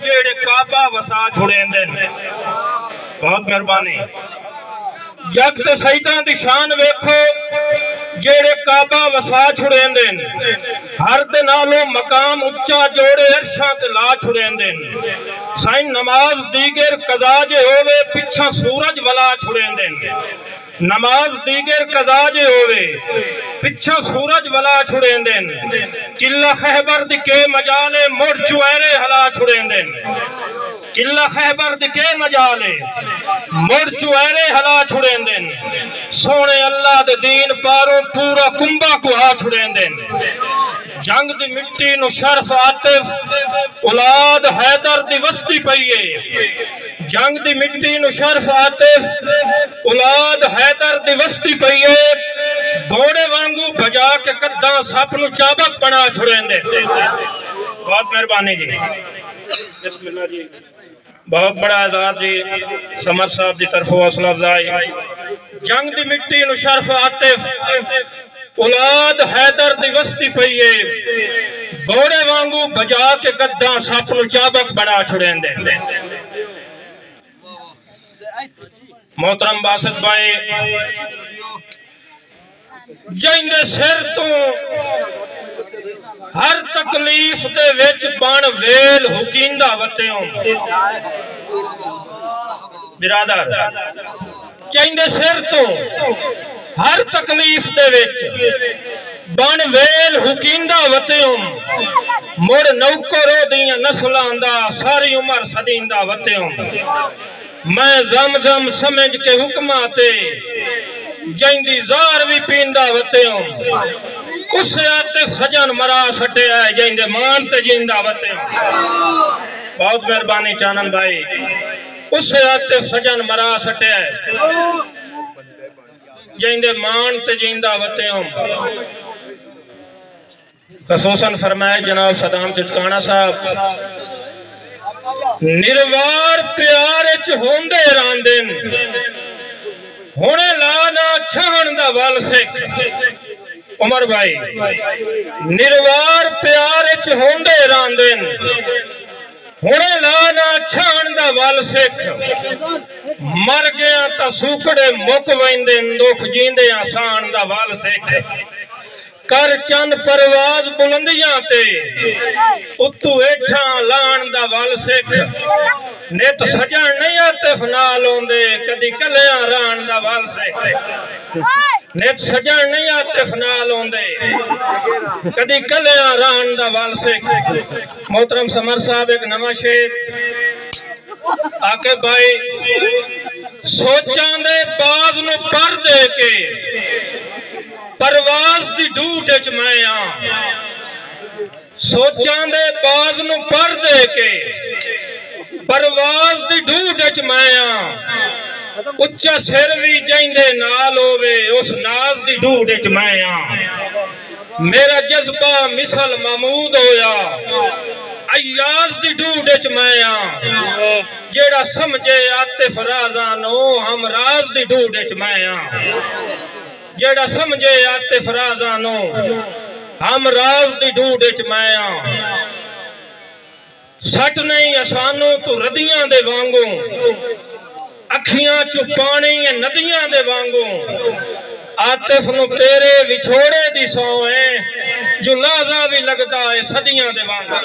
جیڑے کعبہ وسا چھڑیں دن بہت مہربانی جگ تے سیداں دی شان ویکھو جیڑے کعبہ وسا چھڑیں دن ہر دے نالوں مقام اچا جوڑے عرشاں تے لا چھڑیں دن سائن نماز دیگر قضا جے ہوئے پچھا سورج ولا چھڑیں دن نماز دیگر قضا جے ہوئے پچھا سورج ولا چھڑیں دن قلعہ خیبر دکے مجالے مڑ چوہرے ہلا چھڑیں دن قلعہ خیبر دکے مجالے مڑ چوہرے ہلا چھڑیں دن سونے اللہ دے دین پاروں پورا کنبا کو ہا چھڑیں دن جنگ دی مٹی نو شرف عاطف اولاد حیدر دی وسطی پئیے جنگ دی مٹی نو شرف عاطف اولاد حیدر دی وسطی پئیے گھوڑے وانگو بجا کے قداں سپ نو چابک بنا چھڑیں دے بہت مہربانی جی بسم اللہ جی بہت بڑا اعزاز جی سمر صاحب دی طرف حوصلہ افزائی جنگ دی مٹی نو شرف عاطف اولاد حیدر دی وسطی پئیے گھوڑے وانگو بجا کے قداں سپ نو چابک بنا چھڑیں دے محترم باسط بھائی جائیں دے سر تو ہر تکلیف دے وچ بان ویل حکیندہ وطیوں برادر جائیں دے سر تو ہر تکلیف دے وچ بان ویل حکیندہ وطیوں مڑ نوکرو دیاں نسلان دا ساری عمر صدیندہ وطیوں میں زمزم سمجھ کے حکماتے جائندی زار بھی پیندہ وطیوں اس آتے سجن مرا سٹے آئے جائندے مانتے جیندہ وطیوں بہت مہربانی چانن بھائی اس آتے سجن مرا سٹے آئے جائندے مانتے جیندہ وطیوں خصوصاً فرمائے جناب صدام چچکانہ صاحب نروار پیارے ہوندے راندن ہونے لانا چھان دا وال سکھ عمر بھائی نروار پیارے ہوندے راندن ہونے لانا چھان دا وال سکھ مر گیا تا سوکڑے مک ویندن دکھ جیندے آسان دا وال سکھ کر چند پرواز بلندیاں تے اتو ایٹھاں لان دا وال سکھ نیت سجن نہیں آتے فنالوں دے کدی کلیاں ران دا وال سکھ نیت سجن نہیں آتے فنالوں دے کدی کلیاں ران دا وال سکھ محترم سمر صاحب ایک نواں شیر آکے بھائی سوچاں دے باز نو پر دے کے پرواز دی ڈوٹ اچ میں سوچاں دے باز نو پر دے کے پرواز دی ڈوٹ اچ میں اچھا سر بھی جائندے نال ہووے اس ناز دی ڈوٹ اچ میں میرا جذبہ مثل محمود ہویا ایاز دی ڈوٹ اچ میں جیڑا سمجھے عاطف رازانو ہم راز دی ڈوٹ اچ میں جیڑا سمجھے عاطف رازانو ہم راز دی ڈوڈ اچ میں سٹ نہیں آسانوں تو ردیاں دے وانگوں اکھیاں چو پانی ندیاں دے وانگوں عاطف نو تیرے وچھوڑے دی سوئیں جو لازا بھی لگتا ہے صدیاں دے وانگوں